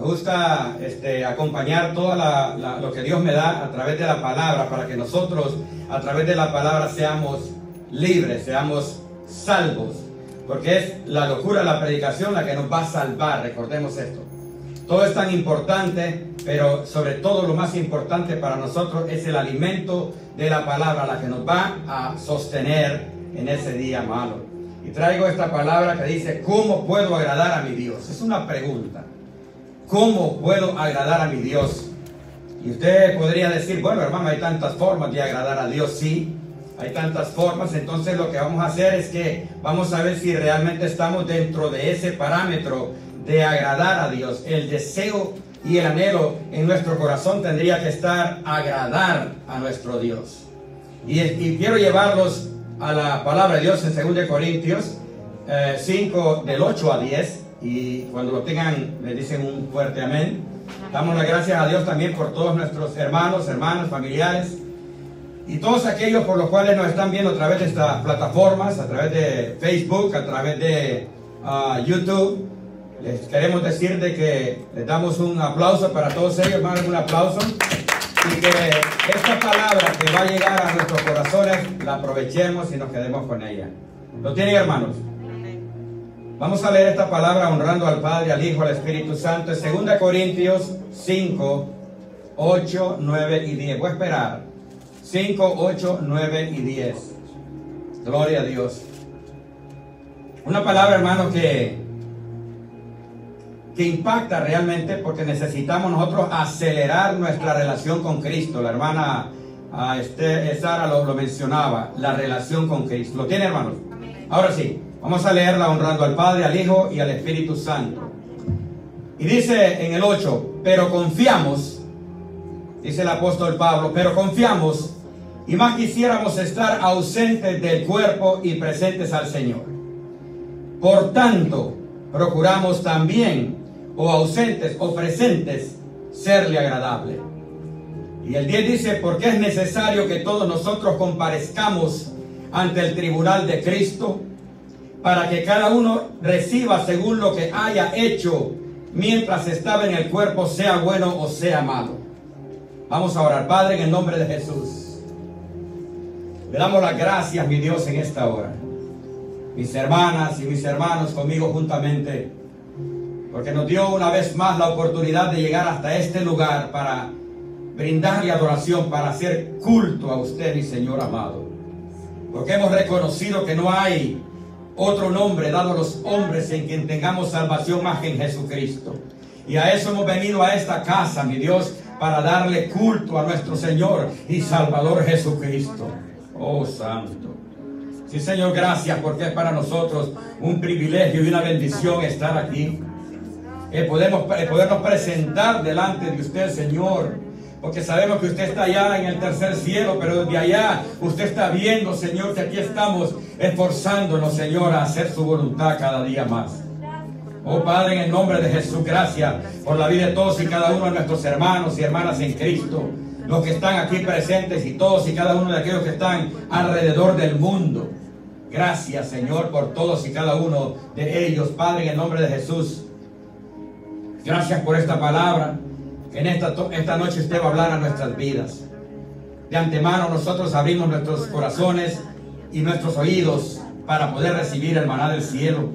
Me gusta acompañar todo lo que Dios me da a través de la palabra, para que nosotros a través de la palabra seamos libres, seamos salvos, porque es la locura, la predicación la que nos va a salvar. Recordemos esto. Todo es tan importante, pero sobre todo lo más importante para nosotros es el alimento de la palabra, la que nos va a sostener en ese día malo. Y traigo esta palabra que dice: ¿cómo puedo agradar a mi Dios? Es una pregunta. ¿Cómo puedo agradar a mi Dios? Y usted podría decir: bueno, hermano, hay tantas formas de agradar a Dios. Sí, hay tantas formas. Entonces lo que vamos a hacer es que vamos a ver si realmente estamos dentro de ese parámetro de agradar a Dios. El deseo y el anhelo en nuestro corazón tendría que estar agradar a nuestro Dios. Y quiero llevarlos a la palabra de Dios en 2 Corintios 5, del 8 a 10. Y cuando lo tengan, le dicen un fuerte amén. Damos las gracias a Dios también por todos nuestros hermanos, hermanas, familiares y todos aquellos por los cuales nos están viendo a través de estas plataformas, a través de Facebook, a través de YouTube. Les queremos decir de que les damos un aplauso para todos ellos, hermanos, un aplauso. Y que esta palabra que va a llegar a nuestros corazones la aprovechemos y nos quedemos con ella. ¿Lo tienen, hermanos? Vamos a leer esta palabra honrando al Padre, al Hijo, al Espíritu Santo. Es 2 Corintios 5, 8, 9 y 10. Voy a esperar. 5, 8, 9 y 10. Gloria a Dios. Una palabra, hermanos, que impacta realmente, porque necesitamos nosotros acelerar nuestra relación con Cristo. La hermana Sara lo mencionaba, la relación con Cristo. ¿Lo tiene, hermanos? Ahora sí. Vamos a leerla honrando al Padre, al Hijo y al Espíritu Santo. Y dice en el 8: pero confiamos, dice el apóstol Pablo, pero confiamos, y más quisiéramos estar ausentes del cuerpo y presentes al Señor. Por tanto, procuramos también, o ausentes o presentes, serle agradable. Y el 10 dice: porque es necesario que todos nosotros comparezcamos ante el tribunal de Cristo, para que cada uno reciba según lo que haya hecho mientras estaba en el cuerpo, sea bueno o sea malo. Vamos a orar. Padre, en el nombre de Jesús, le damos las gracias, mi Dios, en esta hora. Mis hermanas y mis hermanos conmigo juntamente, porque nos dio una vez más la oportunidad de llegar hasta este lugar para brindarle adoración, para hacer culto a usted, mi Señor amado. Porque hemos reconocido que no hay otro nombre dado a los hombres en quien tengamos salvación más que en Jesucristo. Y a eso hemos venido a esta casa, mi Dios, para darle culto a nuestro Señor y Salvador Jesucristo. Oh, Santo. Sí, Señor, gracias, porque es para nosotros un privilegio y una bendición estar aquí. Podernos presentar delante de usted, Señor. Porque sabemos que usted está allá en el tercer cielo, pero desde allá usted está viendo, Señor, que aquí estamos esforzándonos, Señor, a hacer su voluntad cada día más. Oh Padre, en el nombre de Jesús, gracias por la vida de todos y cada uno de nuestros hermanos y hermanas en Cristo, los que están aquí presentes y todos y cada uno de aquellos que están alrededor del mundo. Gracias, Señor, por todos y cada uno de ellos, Padre, en el nombre de Jesús. Gracias por esta palabra. En esta noche usted va a hablar a nuestras vidas. De antemano nosotros abrimos nuestros corazones y nuestros oídos para poder recibir el maná del cielo.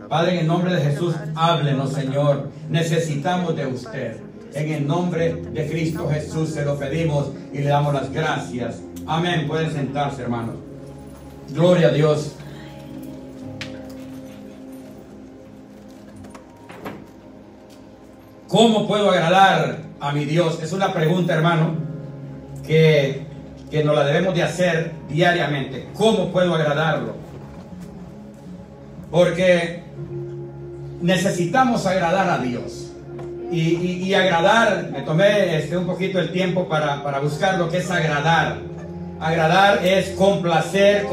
Padre, en el nombre de Jesús, háblenos, Señor. Necesitamos de usted. En el nombre de Cristo Jesús se lo pedimos y le damos las gracias. Amén. Pueden sentarse, hermanos. Gloria a Dios. ¿Cómo puedo agradar a mi Dios? Es una pregunta, hermano, que nos la debemos de hacer diariamente. ¿Cómo puedo agradarlo? Porque necesitamos agradar a Dios. Y agradar, me tomé un poquito el tiempo para buscar lo que es agradar. Agradar es complacer,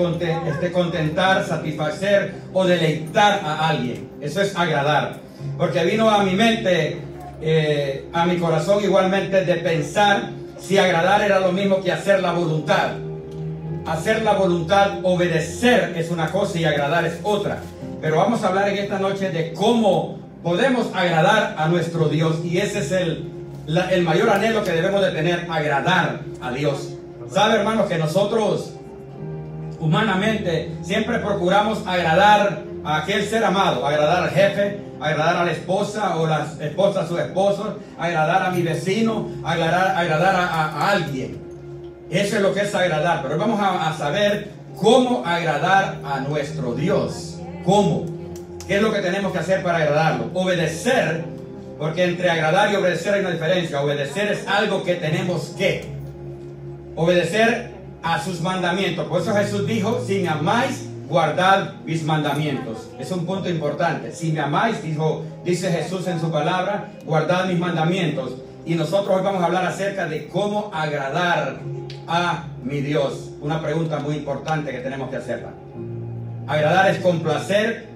contentar, satisfacer o deleitar a alguien. Eso es agradar. Porque vino a mi mente, a mi corazón igualmente, de pensar si agradar era lo mismo que hacer la voluntad. Hacer la voluntad, obedecer, es una cosa y agradar es otra. Pero vamos a hablar en esta noche de cómo podemos agradar a nuestro Dios, y ese es el mayor anhelo que debemos de tener, agradar a Dios. ¿Sabe, hermanos, que nosotros humanamente siempre procuramos agradar a aquel ser amado, agradar al jefe, agradar a la esposa o la esposa a su esposo, agradar a mi vecino, agradar a alguien? Eso es lo que es agradar. Pero vamos a saber cómo agradar a nuestro Dios. ¿Cómo? ¿Qué es lo que tenemos que hacer para agradarlo? Obedecer, porque entre agradar y obedecer hay una diferencia. Obedecer es algo que tenemos que obedecer a sus mandamientos. Por eso Jesús dijo: si me amáis, guardad mis mandamientos. Es un punto importante. Si me amáis, dice Jesús en su palabra, guardad mis mandamientos. Y nosotros hoy vamos a hablar acerca de cómo agradar a mi Dios. Una pregunta muy importante que tenemos que hacerla. Agradar es complacer,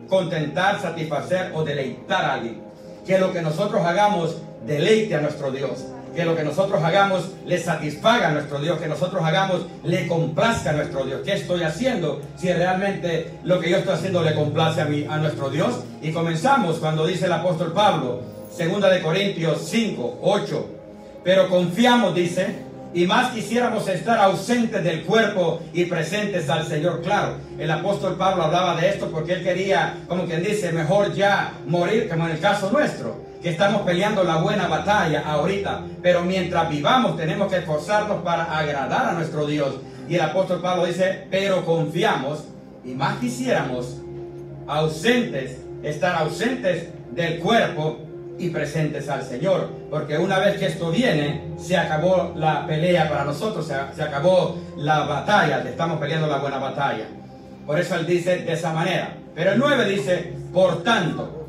contentar, satisfacer o deleitar a alguien. Que lo que nosotros hagamos deleite a nuestro Dios. Que lo que nosotros hagamos le satisfaga a nuestro Dios. Que nosotros hagamos le complazca a nuestro Dios. ¿Qué estoy haciendo? Si realmente lo que yo estoy haciendo le complace a nuestro Dios. Y comenzamos cuando dice el apóstol Pablo, 2 de Corintios 5, 8. Pero confiamos, dice, y más quisiéramos estar ausentes del cuerpo y presentes al Señor. Claro, el apóstol Pablo hablaba de esto porque él quería, como quien dice, mejor ya morir, como en el caso nuestro, que estamos peleando la buena batalla ahorita. Pero mientras vivamos tenemos que esforzarnos para agradar a nuestro Dios. Y el apóstol Pablo dice, pero confiamos, y más quisiéramos estar ausentes del cuerpo y presentes al Señor, porque una vez que esto viene, se acabó la pelea para nosotros, se acabó la batalla, estamos peleando la buena batalla. Por eso él dice de esa manera. Pero el 9 dice, por tanto,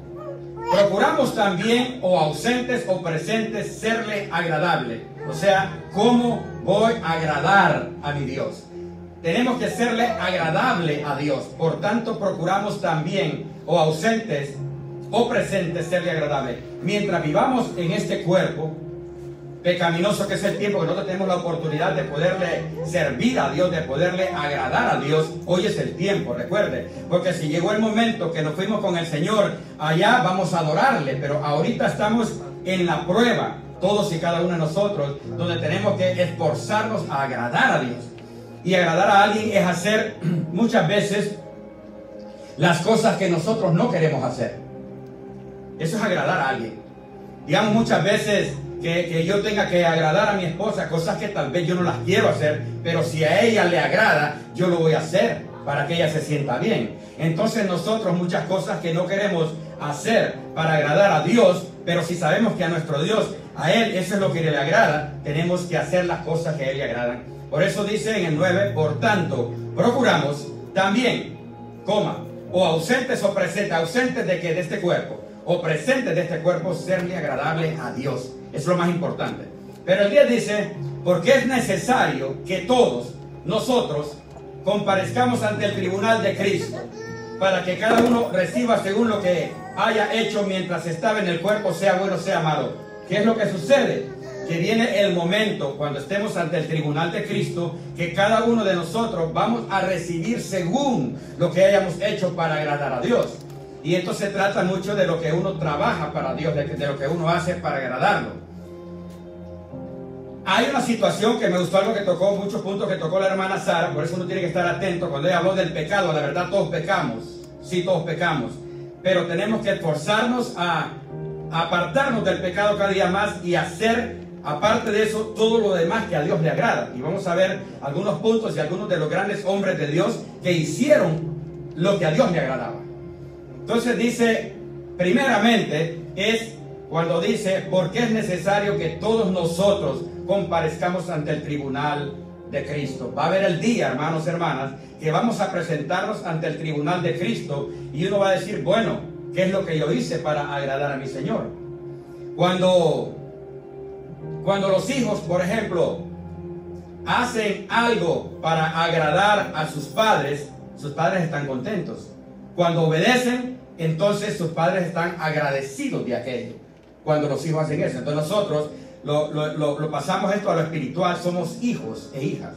procuramos también, o ausentes o presentes, serle agradable. O sea, ¿cómo voy a agradar a mi Dios? Tenemos que serle agradable a Dios. Por tanto, procuramos también, o ausentes o presentes, serle agradable. Mientras vivamos en este cuerpo pecaminoso, que es el tiempo que nosotros tenemos la oportunidad de poderle servir a Dios, de poderle agradar a Dios, hoy es el tiempo, recuerde, porque si llegó el momento que nos fuimos con el Señor, allá vamos a adorarle, pero ahorita estamos en la prueba, todos y cada uno de nosotros, donde tenemos que esforzarnos a agradar a Dios. Y agradar a alguien es hacer muchas veces las cosas que nosotros no queremos hacer. Eso es agradar a alguien. Digamos, muchas veces que yo tenga que agradar a mi esposa, cosas que tal vez yo no las quiero hacer, pero si a ella le agrada, yo lo voy a hacer para que ella se sienta bien. Entonces nosotros muchas cosas que no queremos hacer para agradar a Dios, pero si sabemos que a nuestro Dios, a Él eso es lo que le agrada, tenemos que hacer las cosas que a Él le agradan. Por eso dice en el 9, por tanto, procuramos también, o ausentes o presentes, ausentes de que de este cuerpo, o presentes de este cuerpo, serle agradable a Dios. Es lo más importante. Pero el 10 dice, porque es necesario que todos nosotros comparezcamos ante el tribunal de Cristo, para que cada uno reciba según lo que haya hecho mientras estaba en el cuerpo, sea bueno, sea malo. ¿Qué es lo que sucede? Que viene el momento, cuando estemos ante el tribunal de Cristo, que cada uno de nosotros vamos a recibir según lo que hayamos hecho para agradar a Dios. Y esto se trata mucho de lo que uno trabaja para Dios, de lo que uno hace para agradarlo. Hay una situación que me gustó, algo que tocó, muchos puntos que tocó la hermana Sara, por eso uno tiene que estar atento. Cuando ella habló del pecado, la verdad todos pecamos, sí, todos pecamos, pero tenemos que esforzarnos a apartarnos del pecado cada día más y hacer, aparte de eso, todo lo demás que a Dios le agrada. Y vamos a ver algunos puntos y algunos de los grandes hombres de Dios que hicieron lo que a Dios le agradaba. Entonces dice, primeramente, es cuando dice, porque es necesario que todos nosotros comparezcamos ante el tribunal de Cristo. Va a haber el día, hermanos y hermanas, que vamos a presentarnos ante el tribunal de Cristo y uno va a decir, bueno, ¿qué es lo que yo hice para agradar a mi Señor? Cuando los hijos, por ejemplo, hacen algo para agradar a sus padres están contentos. Cuando obedecen, entonces sus padres están agradecidos de aquello. Cuando los hijos hacen eso, entonces nosotros lo pasamos esto a lo espiritual, somos hijos e hijas.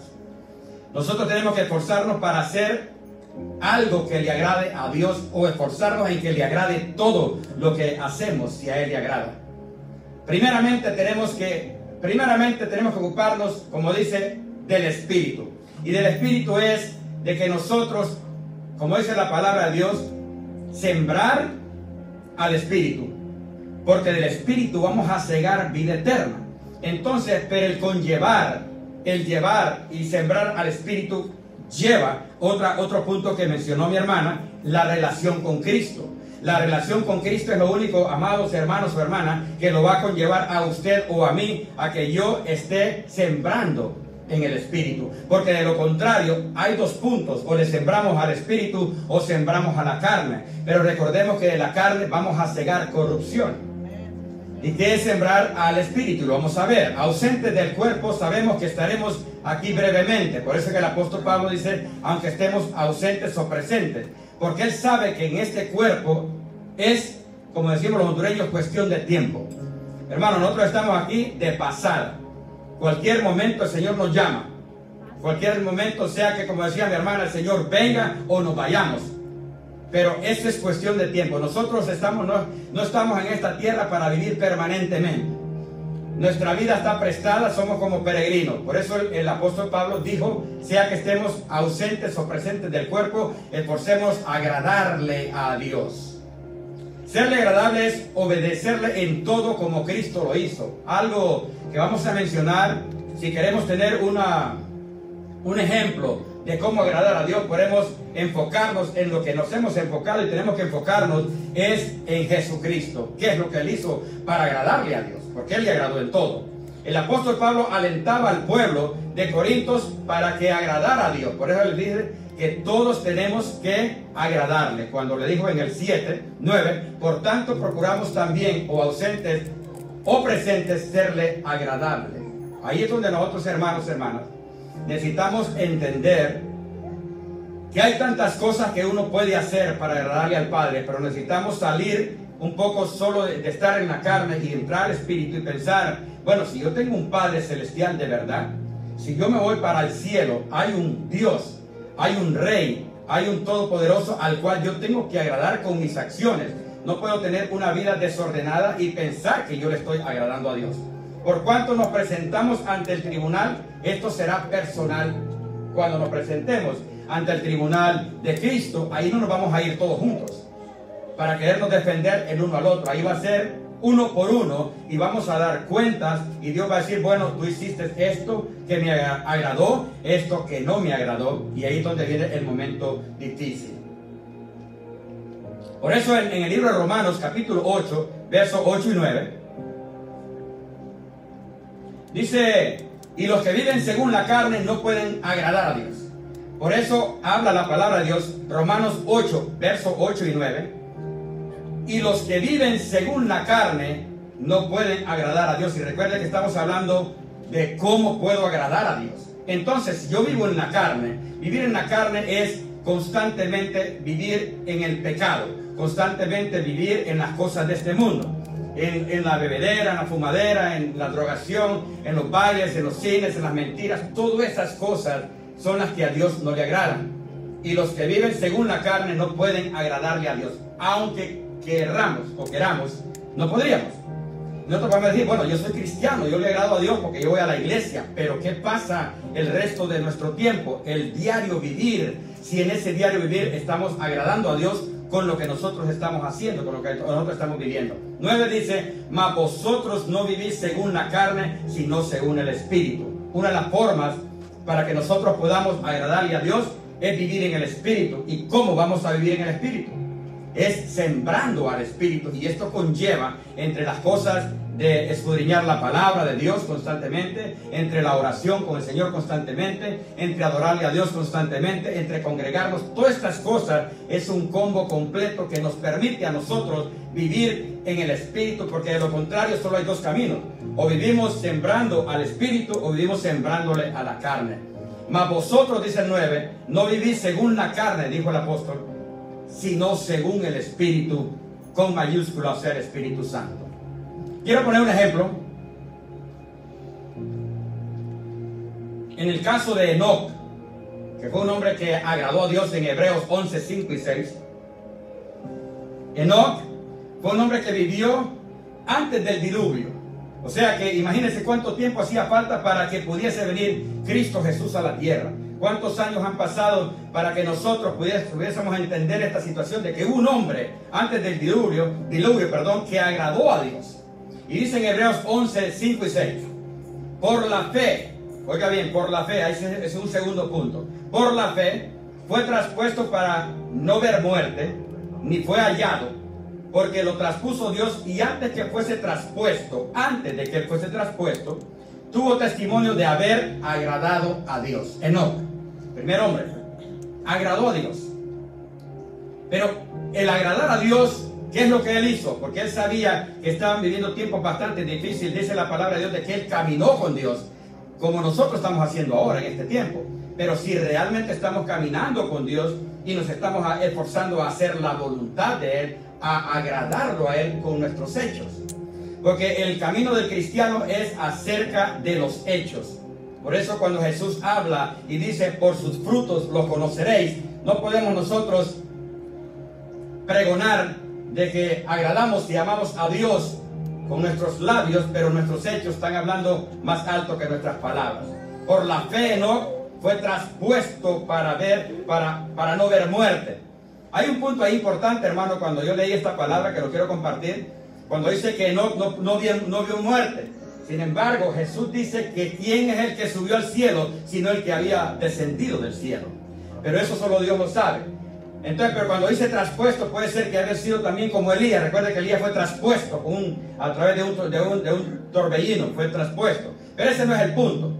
Nosotros tenemos que esforzarnos para hacer algo que le agrade a Dios o esforzarnos en que le agrade todo lo que hacemos si a Él le agrada. Primeramente tenemos que ocuparnos, como dice, del Espíritu. Y del Espíritu es de que nosotros, como dice la palabra de Dios, sembrar al Espíritu. Porque del Espíritu vamos a segar vida eterna. Entonces, pero el llevar y sembrar al Espíritu lleva otro punto que mencionó mi hermana, la relación con Cristo. La relación con Cristo es lo único, amados hermanos o hermanas, que lo va a conllevar a usted o a mí a que yo esté sembrando en el Espíritu. Porque de lo contrario, hay dos puntos: o le sembramos al Espíritu o sembramos a la carne. Pero recordemos que de la carne vamos a cegar corrupción. ¿Y qué es sembrar al Espíritu? Lo vamos a ver. Ausentes del cuerpo, sabemos que estaremos aquí brevemente. Por eso que el apóstol Pablo dice, aunque estemos ausentes o presentes. Porque él sabe que en este cuerpo es, como decimos los hondureños, cuestión de tiempo. Hermano, nosotros estamos aquí de pasada. Cualquier momento el Señor nos llama. Cualquier momento, sea que, como decía mi hermana, el Señor venga o nos vayamos. Pero eso es cuestión de tiempo. Nosotros no estamos en esta tierra para vivir permanentemente. Nuestra vida está prestada, somos como peregrinos. Por eso el apóstol Pablo dijo, sea que estemos ausentes o presentes del cuerpo, esforcemos a agradarle a Dios. Serle agradable es obedecerle en todo como Cristo lo hizo. Algo que vamos a mencionar, si queremos tener un ejemplo de cómo agradar a Dios, podemos enfocarnos en lo que nos hemos enfocado y tenemos que enfocarnos es en Jesucristo. ¿Qué es lo que Él hizo para agradarle a Dios? Porque Él le agradó en todo. El apóstol Pablo alentaba al pueblo de Corintios para que agradara a Dios. Por eso le dice que todos tenemos que agradarle. Cuando le dijo en el 7:9, por tanto procuramos también, o ausentes o presentes, serle agradable. Ahí es donde nosotros, hermanos, hermanas, necesitamos entender que hay tantas cosas que uno puede hacer para agradarle al Padre, pero necesitamos salir un poco solo de estar en la carne y entrar al Espíritu y pensar, bueno, si yo tengo un Padre celestial de verdad, si yo me voy para el cielo, hay un Dios, hay un Rey, hay un Todopoderoso al cual yo tengo que agradar con mis acciones. No puedo tener una vida desordenada y pensar que yo le estoy agradando a Dios. Por cuanto nos presentamos ante el tribunal, esto será personal. Cuando nos presentemos ante el tribunal de Cristo, ahí no nos vamos a ir todos juntos para querernos defender el uno al otro. Ahí va a ser uno por uno y vamos a dar cuentas y Dios va a decir, bueno, tú hiciste esto que me agradó, esto que no me agradó, y ahí es donde viene el momento difícil. Por eso en el libro de Romanos, capítulo 8, versos 8 y 9, dice, y los que viven según la carne no pueden agradar a Dios. Por eso habla la palabra de Dios, Romanos 8, versos 8 y 9. Y los que viven según la carne no pueden agradar a Dios. Y recuerden que estamos hablando de cómo puedo agradar a Dios. Entonces, si yo vivo en la carne, vivir en la carne es constantemente vivir en el pecado, constantemente vivir en las cosas de este mundo. En la bebedera, en la fumadera, en la drogación, en los bailes, en los cines, en las mentiras. Todas esas cosas son las que a Dios no le agradan. Y los que viven según la carne no pueden agradarle a Dios. Aunque querramos o queramos, no podríamos. Nosotros vamos a decir, bueno, yo soy cristiano, yo le agrado a Dios porque yo voy a la iglesia. Pero ¿qué pasa el resto de nuestro tiempo? El diario vivir. Si en ese diario vivir estamos agradando a Dios con lo que nosotros estamos haciendo, con lo que nosotros estamos viviendo. 9 dice, mas vosotros no vivís según la carne, sino según el Espíritu. Una de las formas para que nosotros podamos agradarle a Dios es vivir en el Espíritu. ¿Y cómo vamos a vivir en el Espíritu? Es sembrando al Espíritu, y esto conlleva entre las cosas de escudriñar la palabra de Dios constantemente, entre la oración con el Señor constantemente, entre adorarle a Dios constantemente, entre congregarnos. Todas estas cosas es un combo completo que nos permite a nosotros vivir en el Espíritu, porque de lo contrario solo hay dos caminos: o vivimos sembrando al Espíritu o vivimos sembrándole a la carne. Mas vosotros, dice el 9, no vivís según la carne, dijo el apóstol, sino según el Espíritu, con mayúscula, o sea, el Espíritu Santo. Quiero poner un ejemplo. En el caso de Enoc, porque fue un hombre que agradó a Dios en Hebreos 11, 5 y 6. Enoc fue un hombre que vivió antes del diluvio. O sea que imagínense cuánto tiempo hacía falta para que pudiese venir Cristo Jesús a la tierra. ¿Cuántos años han pasado para que nosotros pudiésemos entender esta situación de que hubo un hombre antes del diluvio, que agradó a Dios? Y dice en Hebreos 11, 5 y 6, por la fe, oiga bien, por la fe, ahí es un segundo punto, por la fe fue traspuesto para no ver muerte, ni fue hallado, porque lo traspuso Dios, y antes de que él fuese traspuesto, tuvo testimonio de haber agradado a Dios. Enoc, primer hombre, agradó a Dios. Pero el agradar a Dios, ¿qué es lo que él hizo? Porque él sabía que estaban viviendo tiempos bastante difíciles. Dice la palabra de Dios de que él caminó con Dios, como nosotros estamos haciendo ahora en este tiempo. Pero si realmente estamos caminando con Dios y nos estamos esforzando a hacer la voluntad de Él, a agradarlo a Él con nuestros hechos. Porque el camino del cristiano es acerca de los hechos. Por eso cuando Jesús habla y dice, por sus frutos los conoceréis, no podemos nosotros pregonar de que agradamos y amamos a Dios con nuestros labios, pero nuestros hechos están hablando más alto que nuestras palabras. Por la fe no fue traspuesto para no ver muerte. Hay un punto ahí importante, hermano, cuando yo leí esta palabra que lo quiero compartir, cuando dice que no vio muerte. Sin embargo, Jesús dice que quién es el que subió al cielo, sino el que había descendido del cielo. Pero eso solo Dios lo sabe. Entonces, pero cuando dice traspuesto, puede ser que haya sido también como Elías. Recuerde que Elías fue traspuesto a través de un torbellino, fue traspuesto. Pero ese no es el punto.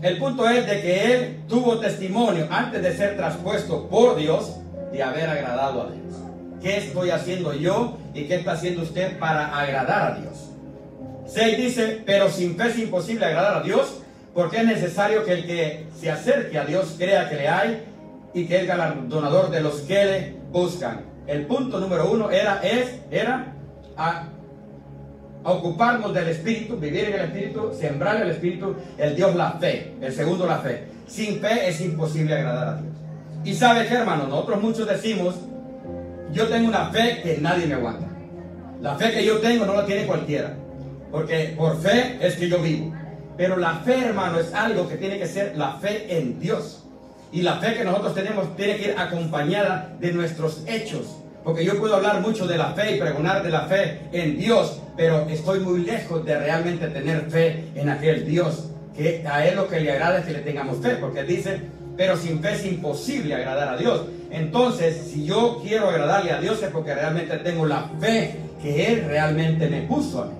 El punto es de que él tuvo testimonio antes de ser traspuesto por Dios de haber agradado a Dios. ¿Qué estoy haciendo yo y qué está haciendo usted para agradar a Dios? 6 dice, pero sin fe es imposible agradar a Dios, porque es necesario que el que se acerque a Dios crea que le hay y que es galardonador de los que le buscan. El punto número 1 era a ocuparnos del Espíritu, vivir en el Espíritu, sembrar el Espíritu, el Dios, la fe. El segundo, la fe. Sin fe es imposible agradar a Dios. Y sabe qué, hermano, nosotros muchos decimos, yo tengo una fe que nadie me aguanta. La fe que yo tengo no la tiene cualquiera, porque por fe es que yo vivo. Pero la fe, hermano, es algo que tiene que ser la fe en Dios. Y la fe que nosotros tenemos tiene que ir acompañada de nuestros hechos. Porque yo puedo hablar mucho de la fe y pregonar de la fe en Dios, pero estoy muy lejos de realmente tener fe en aquel Dios. Que a Él lo que le agrada es que le tengamos fe, porque Él dice, pero sin fe es imposible agradar a Dios. Entonces, si yo quiero agradarle a Dios es porque realmente tengo la fe que Él realmente me puso a mí.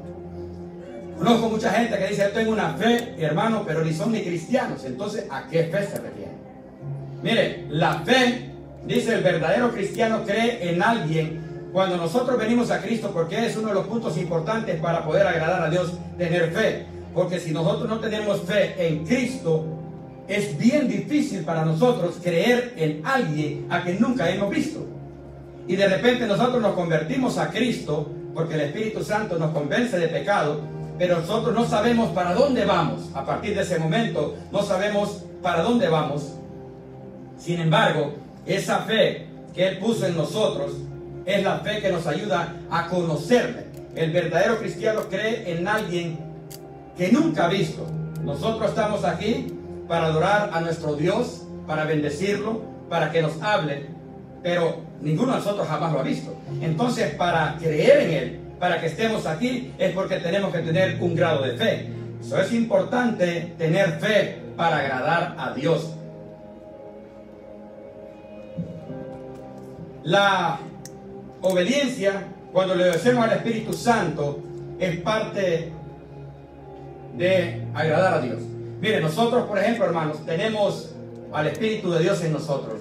Conozco mucha gente que dice, yo tengo una fe, hermano, pero ni son ni cristianos. Entonces, ¿a qué fe se refiere? Mire, la fe, dice, el verdadero cristiano cree en alguien. Cuando nosotros venimos a Cristo, porque es uno de los puntos importantes para poder agradar a Dios, tener fe. Porque si nosotros no tenemos fe en Cristo, es bien difícil para nosotros creer en alguien a quien nunca hemos visto. Y de repente nosotros nos convertimos a Cristo, porque el Espíritu Santo nos convence de pecado, pero nosotros no sabemos para dónde vamos. A partir de ese momento no sabemos para dónde vamos. Sin embargo, esa fe que Él puso en nosotros es la fe que nos ayuda a conocerle. El verdadero cristiano cree en alguien que nunca ha visto. Nosotros estamos aquí para adorar a nuestro Dios, para bendecirlo, para que nos hable, pero ninguno de nosotros jamás lo ha visto. Entonces, para creer en Él, para que estemos aquí, es porque tenemos que tener un grado de fe. Eso es importante, tener fe para agradar a Dios. La obediencia, cuando le obedecemos al Espíritu Santo, es parte de agradar a Dios. Mire, nosotros, por ejemplo, hermanos, tenemos al Espíritu de Dios en nosotros.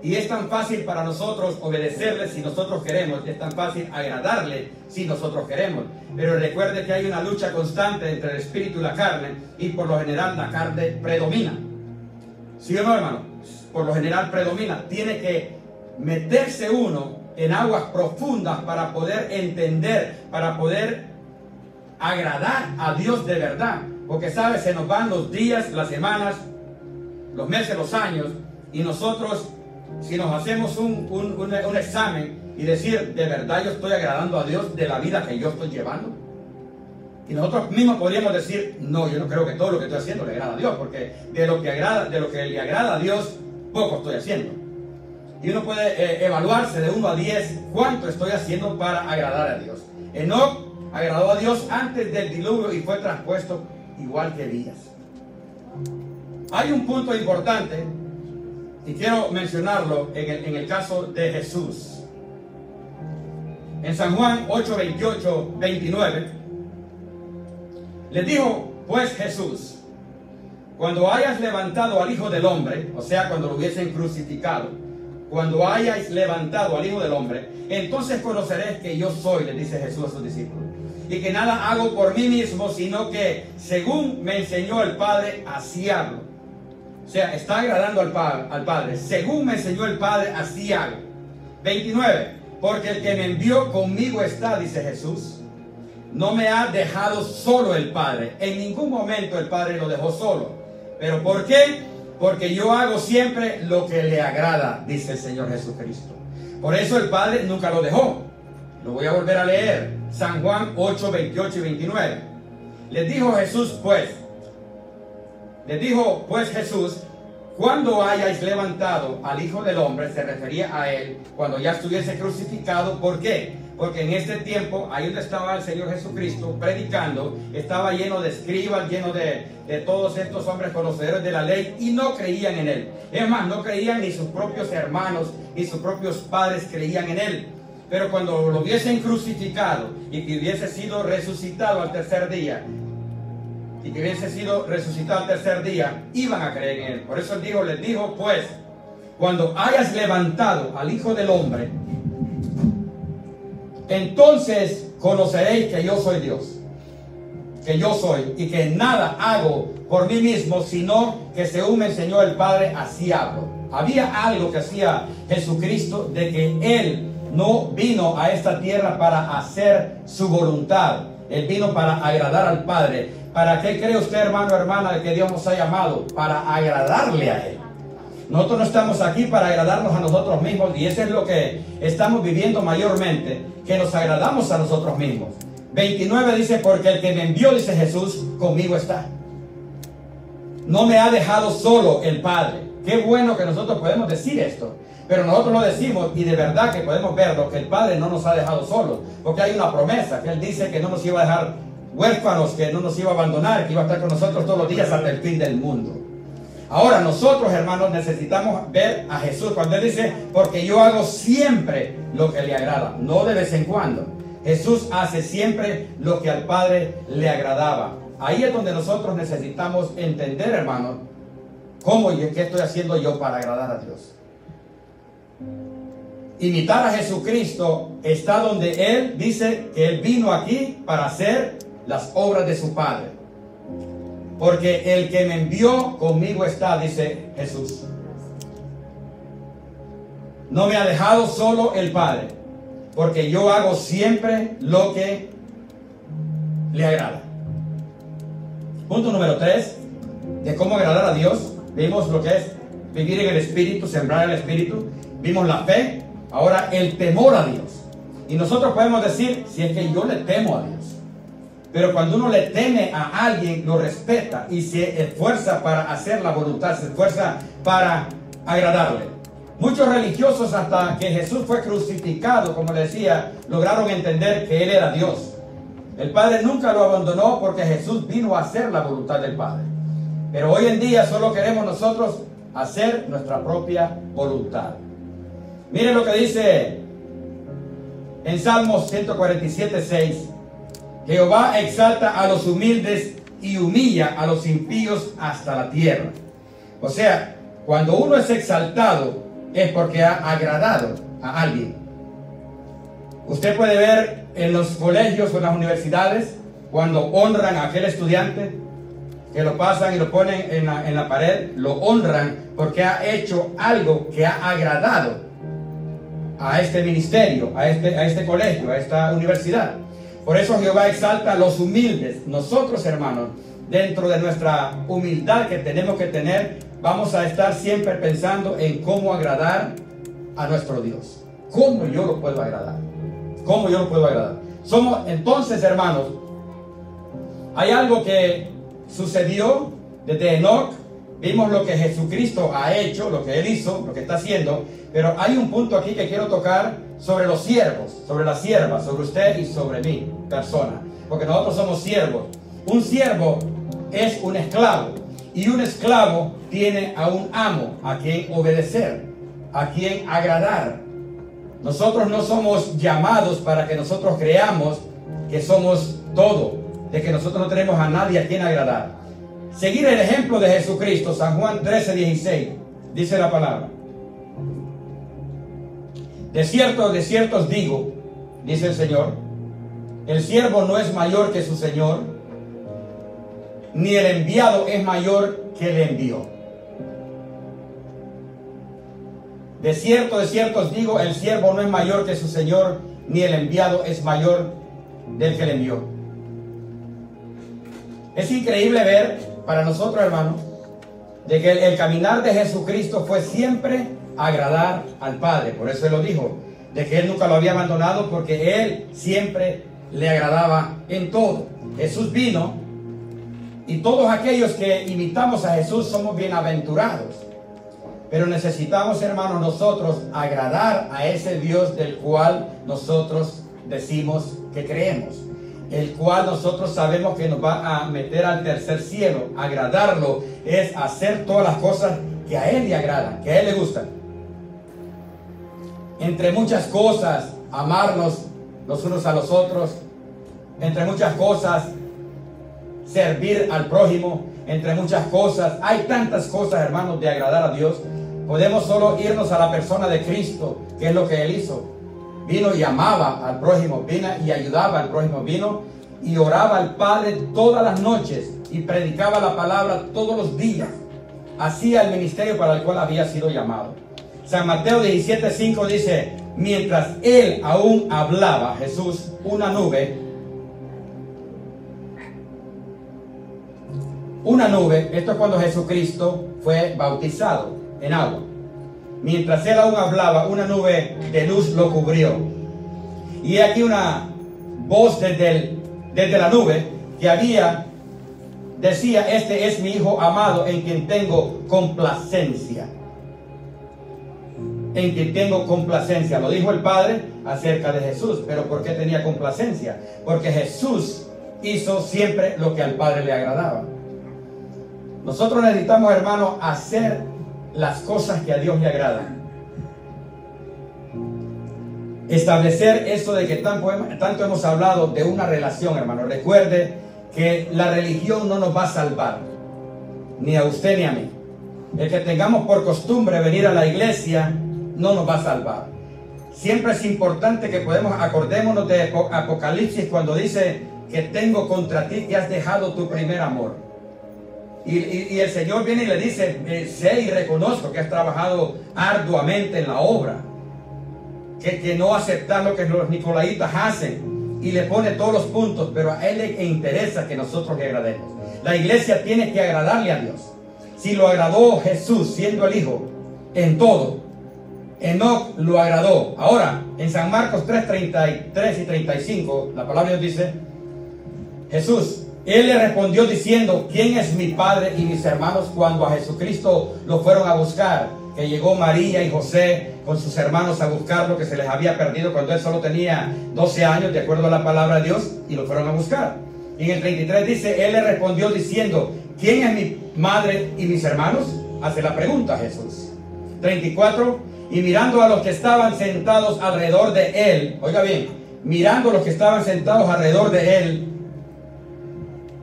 Y es tan fácil para nosotros obedecerle si nosotros queremos. Es tan fácil agradarle si nosotros queremos. Pero recuerde que hay una lucha constante entre el Espíritu y la carne. Y por lo general la carne predomina. ¿Sí o no, hermano? Por lo general predomina. Tiene que meterse uno en aguas profundas para poder entender, para poder agradar a Dios de verdad. Porque, ¿sabes? Se nos van los días, las semanas, los meses, los años, Y nosotros, si nos hacemos un examen y decir, ¿de verdad yo estoy agradando a Dios de la vida que yo estoy llevando? Y nosotros mismos podríamos decir, no, yo no creo que todo lo que estoy haciendo le agrada a Dios, porque de lo que le agrada a Dios, poco estoy haciendo. Y uno puede evaluarse de 1 a 10 cuánto estoy haciendo para agradar a Dios. Enoc agradó a Dios antes del diluvio y fue traspuesto igual que Elías. Hay un punto importante y quiero mencionarlo en el caso de Jesús. En San Juan 8, 28, 29 les dijo pues Jesús: cuando hayas levantado al Hijo del Hombre, o sea, cuando lo hubiesen crucificado, cuando hayáis levantado al Hijo del Hombre, entonces conoceréis que yo soy, le dice Jesús a sus discípulos, y que nada hago por mí mismo, sino que según me enseñó el Padre, así hago. O sea, está agradando al Padre. Según me enseñó el Padre, así hago. 29. Porque el que me envió conmigo está, dice Jesús. No me ha dejado solo el Padre. En ningún momento el Padre lo dejó solo. ¿Pero por qué? Porque yo hago siempre lo que le agrada, dice el Señor Jesucristo. Por eso el Padre nunca lo dejó. Lo voy a volver a leer. San Juan 8, 28 y 29. Les dijo pues Jesús, cuando hayáis levantado al Hijo del Hombre, se refería a él cuando ya estuviese crucificado. ¿Por qué? Porque en este tiempo, ahí donde estaba el Señor Jesucristo predicando, estaba lleno de escribas, lleno de todos estos hombres conocedores de la ley, y no creían en él. Es más, no creían ni sus propios hermanos, ni sus propios padres creían en él. Pero cuando lo hubiesen crucificado y que hubiese sido resucitado al tercer día, iban a creer en él. Por eso les dijo, pues, cuando hayas levantado al Hijo del Hombre, entonces conoceréis que yo soy Dios, que yo soy, y que nada hago por mí mismo, sino que según me enseñó el Padre, así hago. Había algo que hacía Jesucristo, de que Él no vino a esta tierra para hacer su voluntad. Él vino para agradar al Padre. ¿Para qué cree usted, hermano, hermana, de que Dios nos ha llamado? Para agradarle a Él. Nosotros no estamos aquí para agradarnos a nosotros mismos, y eso es lo que estamos viviendo mayormente, que nos agradamos a nosotros mismos. 29 dice, porque el que me envió, dice Jesús, conmigo está. No me ha dejado solo el Padre. Qué bueno que nosotros podemos decir esto. Pero nosotros lo decimos y de verdad que podemos verlo, que el Padre no nos ha dejado solos. Porque hay una promesa, que Él dice que no nos iba a dejar huérfanos, que no nos iba a abandonar, que iba a estar con nosotros todos los días hasta el fin del mundo. Ahora nosotros, hermanos, necesitamos ver a Jesús cuando Él dice, porque yo hago siempre lo que le agrada, no de vez en cuando. Jesús hace siempre lo que al Padre le agradaba. Ahí es donde nosotros necesitamos entender, hermanos, cómo y qué estoy haciendo yo para agradar a Dios. Imitar a Jesucristo está donde Él dice que Él vino aquí para hacer las obras de su Padre. Porque el que me envió conmigo está, dice Jesús. No me ha dejado solo el Padre, porque yo hago siempre lo que le agrada. Punto número 3, de cómo agradar a Dios. Vimos lo que es vivir en el Espíritu, sembrar el Espíritu. Vimos la fe. Ahora el temor a Dios. Y nosotros podemos decir, si es que yo le temo a Dios. Pero cuando uno le teme a alguien, lo respeta y se esfuerza para hacer la voluntad, se esfuerza para agradarle. Muchos religiosos, hasta que Jesús fue crucificado, como le decía, lograron entender que Él era Dios. El Padre nunca lo abandonó, porque Jesús vino a hacer la voluntad del Padre. Pero hoy en día solo queremos nosotros hacer nuestra propia voluntad. Miren lo que dice en Salmos 147, 6. Jehová exalta a los humildes y humilla a los impíos hasta la tierra. O sea, cuando uno es exaltado es porque ha agradado a alguien. Usted puede ver en los colegios o en las universidades, cuando honran a aquel estudiante, que lo pasan y lo ponen en la pared, lo honran porque ha hecho algo que ha agradado a este ministerio, a este colegio, a esta universidad. Por eso Jehová exalta a los humildes. Nosotros, hermanos, dentro de nuestra humildad que tenemos que tener, vamos a estar siempre pensando en cómo agradar a nuestro Dios. ¿Cómo yo lo puedo agradar? ¿Cómo yo lo puedo agradar? Entonces, hermanos, hay algo que sucedió desde Enoc. Vimos lo que Jesucristo ha hecho, lo que Él hizo, lo que está haciendo. Pero hay un punto aquí que quiero tocar sobre los siervos, sobre las siervas, sobre usted y sobre mi persona. Porque nosotros somos siervos. Un siervo es un esclavo. Y un esclavo tiene a un amo a quien obedecer, a quien agradar. Nosotros no somos llamados para que nosotros creamos que somos todo, de que nosotros no tenemos a nadie a quien agradar. Seguir el ejemplo de Jesucristo, San Juan 13:16, dice la palabra. De cierto os digo, dice el Señor, el siervo no es mayor que su Señor, ni el enviado es mayor que el envió. De cierto os digo, el siervo no es mayor que su Señor, ni el enviado es mayor del que le envió. Es increíble ver para nosotros, hermanos, de que el caminar de Jesucristo fue siempre agradar al Padre. Por eso Él lo dijo, de que Él nunca lo había abandonado, porque Él siempre le agradaba en todo. Jesús vino, y todos aquellos que imitamos a Jesús somos bienaventurados. Pero necesitamos, hermanos, nosotros agradar a ese Dios del cual nosotros decimos que creemos, el cual nosotros sabemos que nos va a meter al tercer cielo. Agradarlo es hacer todas las cosas que a Él le agradan, que a Él le gustan. Entre muchas cosas, amarnos los unos a los otros. Entre muchas cosas, servir al prójimo. Entre muchas cosas, hay tantas cosas, hermanos, de agradar a Dios. Podemos solo irnos a la persona de Cristo, que es lo que Él hizo. Vino y amaba al prójimo, vino y ayudaba al prójimo, vino y oraba al Padre todas las noches y predicaba la palabra todos los días. Hacía el ministerio para el cual había sido llamado. San Mateo 17:5 dice, mientras Él aún hablaba, Jesús, una nube, esto es cuando Jesucristo fue bautizado en agua. Mientras Él aún hablaba, una nube de luz lo cubrió. Y aquí una voz desde la nube que decía, este es mi Hijo amado en quien tengo complacencia. En quien tengo complacencia. Lo dijo el Padre acerca de Jesús. ¿Pero por qué tenía complacencia? Porque Jesús hizo siempre lo que al Padre le agradaba. Nosotros necesitamos, hermanos, hacer las cosas que a Dios le agradan. Establecer eso de que tanto hemos hablado de una relación, hermano. Recuerde que la religión no nos va a salvar, ni a usted ni a mí. El que tengamos por costumbre venir a la iglesia no nos va a salvar. Siempre es importante que acordémonos de Apocalipsis cuando dice que tengo contra ti que has dejado tu primer amor. Y el Señor viene y le dice, sé y reconozco que has trabajado arduamente en la obra, que no aceptar lo que los nicolaitas hacen, y le pone todos los puntos, pero a Él le interesa que nosotros le agrademos. La iglesia tiene que agradarle a Dios. Si lo agradó Jesús siendo el Hijo en todo, Enoc lo agradó. Ahora, en San Marcos 3:33 y 35, la palabra de Dios dice, Jesús, Él le respondió diciendo, ¿quién es mi padre y mis hermanos? Cuando a Jesucristo lo fueron a buscar, que llegó María y José con sus hermanos a buscar lo que se les había perdido cuando Él solo tenía 12 años, de acuerdo a la palabra de Dios, y lo fueron a buscar. Y en el 33 dice, Él le respondió diciendo, ¿quién es mi madre y mis hermanos? Hace la pregunta Jesús. 34, y mirando a los que estaban sentados alrededor de Él, oiga bien, mirando a los que estaban sentados alrededor de Él,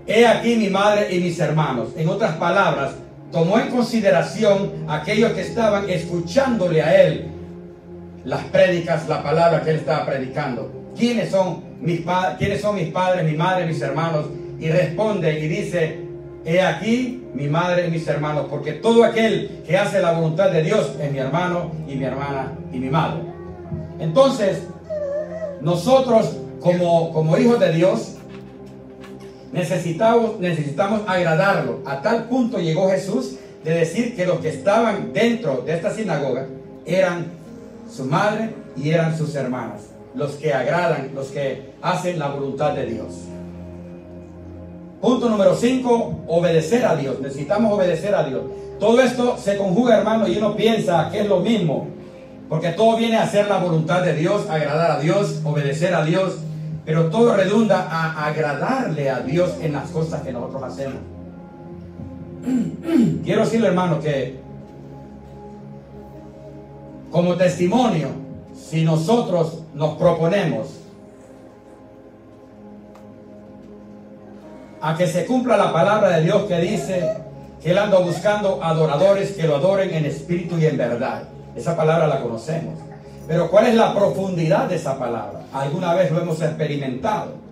he aquí mi madre y mis hermanos. En otras palabras, tomó en consideración a aquellos que estaban escuchándole a Él las prédicas, la palabra que Él estaba predicando. ¿Quiénes son mis padres, mi madre, mis hermanos? Y responde y dice, he aquí mi madre y mis hermanos, porque todo aquel que hace la voluntad de Dios es mi hermano y mi hermana y mi madre. Entonces, nosotros como hijos de Dios, necesitamos agradarlo. A tal punto llegó Jesús de decir que los que estaban dentro de esta sinagoga eran su madre y eran sus hermanas, los que agradan, los que hacen la voluntad de Dios. Punto número 5, obedecer a Dios. Necesitamos obedecer a Dios. Todo esto se conjuga, hermano, y uno piensa que es lo mismo, porque todo viene a hacer la voluntad de Dios, agradar a Dios, obedecer a Dios, pero todo redunda a agradarle a Dios en las cosas que nosotros hacemos. Quiero decirle, hermano, que como testimonio, si nosotros nos proponemos a que se cumpla la palabra de Dios que dice que Él anda buscando adoradores que lo adoren en espíritu y en verdad. Esa palabra la conocemos. Pero ¿cuál es la profundidad de esa palabra? Alguna vez lo hemos experimentado.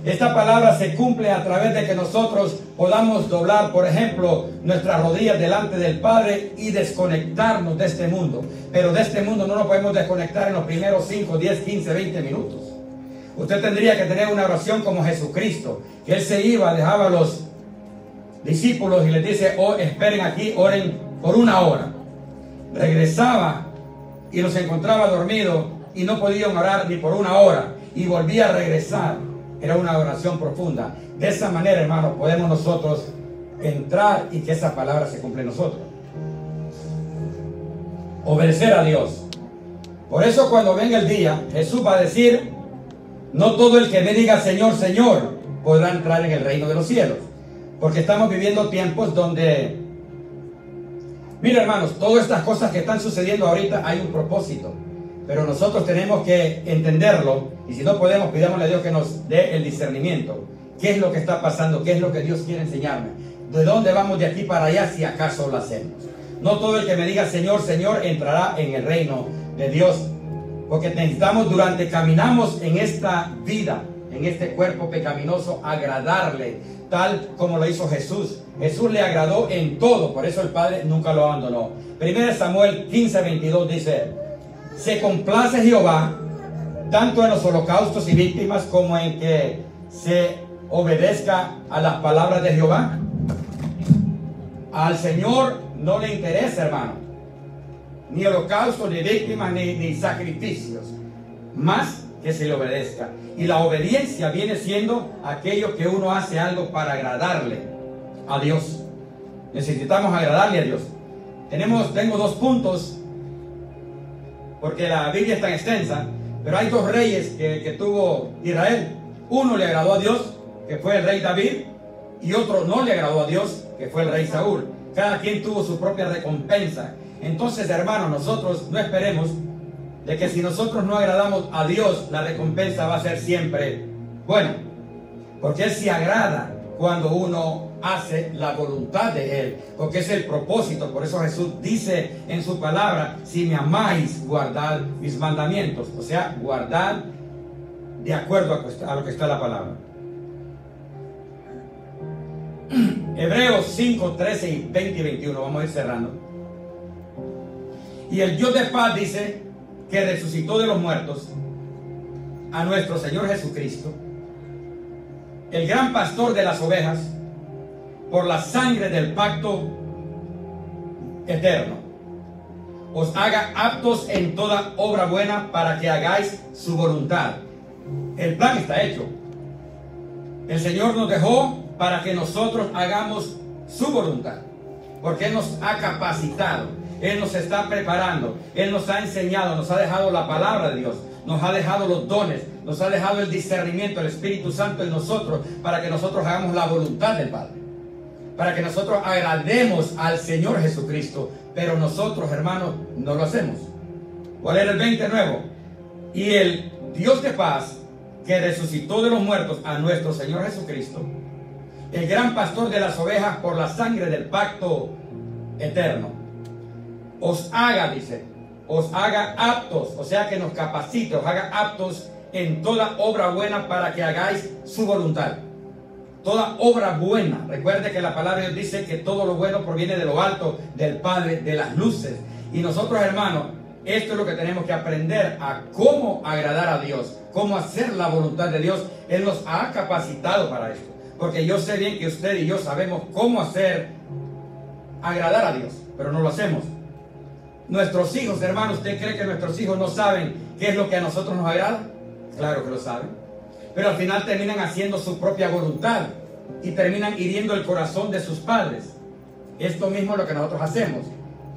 Esta palabra se cumple a través de que nosotros podamos doblar, por ejemplo, nuestras rodillas delante del Padre y desconectarnos de este mundo. Pero de este mundo no nos podemos desconectar en los primeros 5, 10, 15, 20 minutos. Usted tendría que tener una oración como Jesucristo, que Él se iba, dejaba a los discípulos y les dice: oh, esperen aquí, oren por 1 hora. Regresaba y los encontraba dormidos y no podían orar ni por 1 hora, y volvía a regresar. Era una oración profunda. De esa manera, hermanos, podemos nosotros entrar y que esa palabra se cumpla en nosotros. Obedecer a Dios. Por eso cuando venga el día, Jesús va a decir: no todo el que me diga Señor, Señor, podrá entrar en el reino de los cielos. Porque estamos viviendo tiempos donde, mira, hermanos, todas estas cosas que están sucediendo ahorita hay un propósito. Pero nosotros tenemos que entenderlo, y si no podemos, pidámosle a Dios que nos dé el discernimiento. ¿Qué es lo que está pasando? ¿Qué es lo que Dios quiere enseñarme? ¿De dónde vamos de aquí para allá si acaso lo hacemos? No todo el que me diga Señor, Señor entrará en el reino de Dios. Porque necesitamos, durante caminamos en esta vida, en este cuerpo pecaminoso, agradarle, tal como lo hizo Jesús. Jesús le agradó en todo, por eso el Padre nunca lo abandonó. 1 Samuel 15:22 dice: se complace Jehová tanto en los holocaustos y víctimas como en que se obedezca a las palabras de Jehová. Al Señor no le interesa, hermano, ni holocaustos, ni víctimas, ni sacrificios, más que se le obedezca. Y la obediencia viene siendo aquello que uno hace algo para agradarle a Dios. Necesitamos agradarle a Dios. Tengo 2 puntos, porque la Biblia es tan extensa, pero hay 2 reyes que tuvo Israel. Uno le agradó a Dios, que fue el rey David, y otro no le agradó a Dios, que fue el rey Saúl. Cada quien tuvo su propia recompensa. Entonces, hermanos, nosotros no esperemos de que si nosotros no agradamos a Dios, la recompensa va a ser siempre buena, porque Él se agrada cuando uno hace la voluntad de Él, porque es el propósito. Por eso Jesús dice en su palabra: si me amáis, guardad mis mandamientos. O sea, guardad de acuerdo a lo que está en la palabra. Hebreos 5, 13 y 20 y 21, vamos a ir cerrando. Y el Dios de paz dice que resucitó de los muertos a nuestro Señor Jesucristo, el gran pastor de las ovejas, por la sangre del pacto eterno, os haga aptos en toda obra buena para que hagáis su voluntad. El plan está hecho. El Señor nos dejó para que nosotros hagamos su voluntad, porque Él nos ha capacitado, Él nos está preparando, Él nos ha enseñado, nos ha dejado la palabra de Dios, nos ha dejado los dones, nos ha dejado el discernimiento, el Espíritu Santo en nosotros, para que nosotros hagamos la voluntad del Padre, para que nosotros agrademos al Señor Jesucristo. Pero nosotros, hermanos, no lo hacemos. ¿Cuál era el 20 nuevo? Y el Dios de paz, que resucitó de los muertos a nuestro Señor Jesucristo, el gran pastor de las ovejas, por la sangre del pacto eterno, os haga, dice, os haga aptos, o sea que nos capacite, os haga aptos en toda obra buena para que hagáis su voluntad. Toda obra buena. Recuerde que la palabra de Dios dice que todo lo bueno proviene de lo alto, del Padre, de las luces. Y nosotros, hermanos, esto es lo que tenemos que aprender: a cómo agradar a Dios, cómo hacer la voluntad de Dios. Él nos ha capacitado para esto, porque yo sé bien que usted y yo sabemos cómo hacer agradar a Dios, pero no lo hacemos. Nuestros hijos, hermanos, ¿usted cree que nuestros hijos no saben qué es lo que a nosotros nos agrada? Claro que lo saben. Pero al final terminan haciendo su propia voluntad y terminan hiriendo el corazón de sus padres. Esto mismo es lo que nosotros hacemos.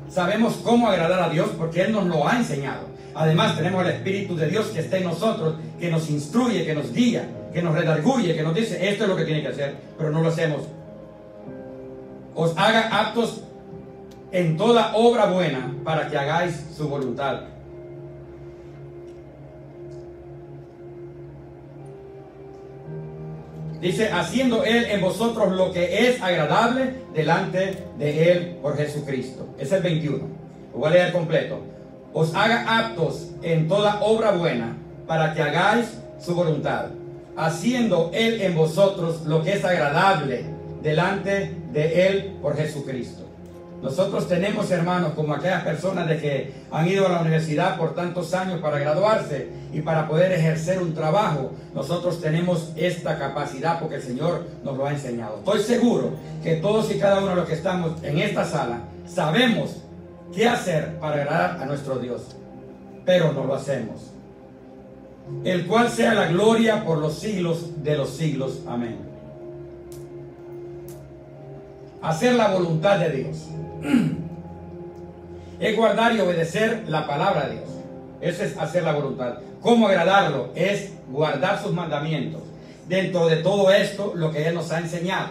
Sabemos cómo agradar a Dios porque Él nos lo ha enseñado. Además tenemos el Espíritu de Dios que está en nosotros, que nos instruye, que nos guía, que nos redarguye, que nos dice esto es lo que tiene que hacer, pero no lo hacemos. Os haga aptos en toda obra buena para que hagáis su voluntad. Dice, haciendo Él en vosotros lo que es agradable delante de Él por Jesucristo. Es el 21. Lo voy a leer completo. Os haga aptos en toda obra buena para que hagáis su voluntad. Haciendo Él en vosotros lo que es agradable delante de Él por Jesucristo. Nosotros tenemos, hermanos, como aquellas personas de que han ido a la universidad por tantos años para graduarse y para poder ejercer un trabajo. Nosotros tenemos esta capacidad porque el Señor nos lo ha enseñado. Estoy seguro que todos y cada uno de los que estamos en esta sala sabemos qué hacer para agradar a nuestro Dios, pero no lo hacemos. El cual sea la gloria por los siglos de los siglos. Amén. Hacer la voluntad de Dios es guardar y obedecer la palabra de Dios. Eso es hacer la voluntad. ¿Cómo agradarlo? Es guardar sus mandamientos. Dentro de todo esto, lo que Él nos ha enseñado.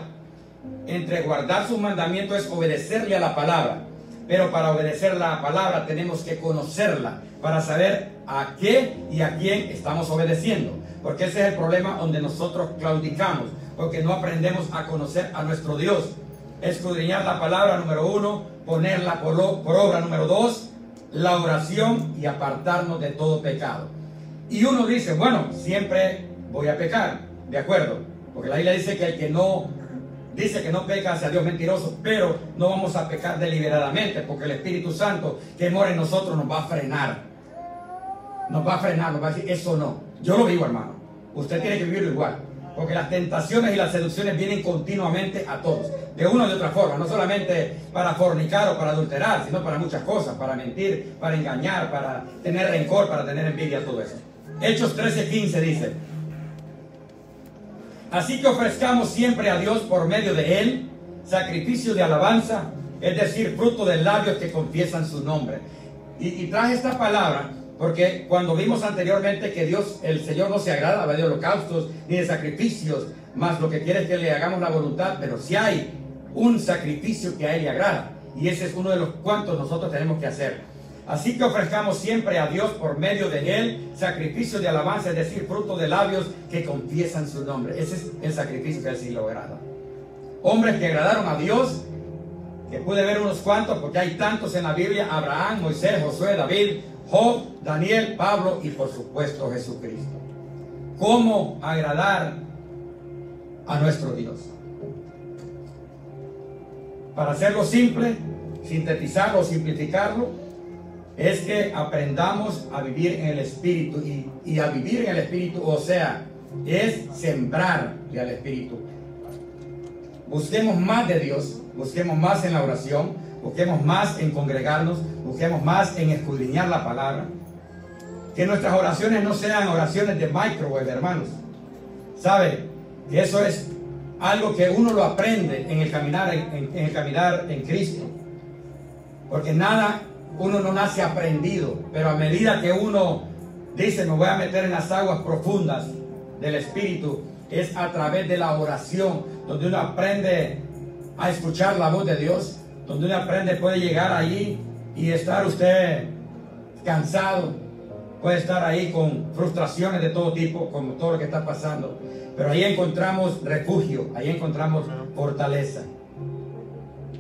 Entre guardar sus mandamientos es obedecerle a la palabra. Pero para obedecer la palabra tenemos que conocerla para saber a qué y a quién estamos obedeciendo. Porque ese es el problema donde nosotros claudicamos. Porque no aprendemos a conocer a nuestro Dios. Escudriñar la palabra, número 1, ponerla por obra, número 2, la oración y apartarnos de todo pecado. Y uno dice, bueno, siempre voy a pecar, de acuerdo, porque la Biblia dice que el que no dice que no peca hacia Dios mentiroso, pero no vamos a pecar deliberadamente, porque el Espíritu Santo que mora en nosotros nos va a frenar. Nos va a frenar, nos va a decir, eso no. Yo lo vivo, hermano. Usted tiene que vivirlo igual. Porque las tentaciones y las seducciones vienen continuamente a todos, de una o de otra forma, no solamente para fornicar o para adulterar, sino para muchas cosas, para mentir, para engañar, para tener rencor, para tener envidia, todo eso. Hechos 13:15 dice, así que ofrezcamos siempre a Dios por medio de Él, sacrificio de alabanza, es decir, fruto de labios que confiesan su nombre. Y traje esta palabra porque cuando vimos anteriormente que Dios, el Señor no se agrada de holocaustos ni de sacrificios, más lo que quiere es que le hagamos la voluntad, pero si hay un sacrificio que a Él le agrada, y ese es uno de los cuantos nosotros tenemos que hacer. Así que ofrezcamos siempre a Dios por medio de Él sacrificio de alabanza, es decir, fruto de labios que confiesan su nombre. Ese es el sacrificio que a Él sí le agrada. Hombres que agradaron a Dios, que pude ver unos cuantos porque hay tantos en la Biblia: Abraham, Moisés, Josué, David, Job, Daniel, Pablo y por supuesto Jesucristo. ¿Cómo agradar a nuestro Dios? Para hacerlo simple, sintetizarlo o simplificarlo, es que aprendamos a vivir en el Espíritu y a vivir en el Espíritu, o sea, es sembrarle al Espíritu. Busquemos más de Dios, busquemos más en la oración, busquemos más en congregarnos, busquemos más en escudriñar la palabra. Que nuestras oraciones no sean oraciones de microwave, hermanos. ¿Sabe? Que eso es algo que uno lo aprende en el caminar en Cristo. Porque nada, uno no nace aprendido, pero a medida que uno dice, me voy a meter en las aguas profundas del Espíritu, es a través de la oración, donde uno aprende a escuchar la voz de Dios, donde uno aprende, puede llegar allí y estar usted cansado, puede estar ahí con frustraciones de todo tipo, como todo lo que está pasando, pero ahí encontramos refugio, ahí encontramos fortaleza.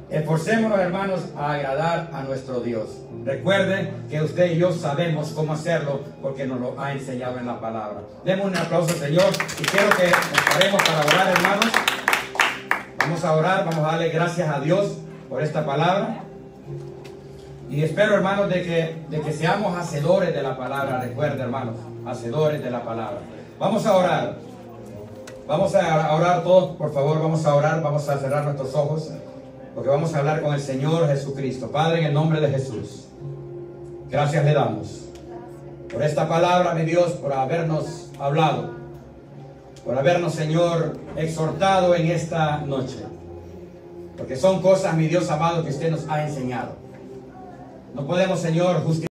Esforcémonos, hermanos, a agradar a nuestro Dios. Recuerden que usted y yo sabemos cómo hacerlo porque nos lo ha enseñado en la palabra. Demos un aplauso al Señor y quiero que nos paremos para orar, hermanos. Vamos a orar, vamos a darle gracias a Dios por esta palabra. Y espero, hermanos, de que seamos hacedores de la palabra. Recuerden, hermanos, hacedores de la palabra. Vamos a orar. Vamos a orar todos, por favor, vamos a orar, vamos a cerrar nuestros ojos. porque vamos a hablar con el Señor Jesucristo. Padre, en el nombre de Jesús, gracias le damos por esta palabra, mi Dios, por habernos hablado, por habernos, Señor, exhortado en esta noche, porque son cosas, mi Dios amado, que usted nos ha enseñado. No podemos, Señor, justificar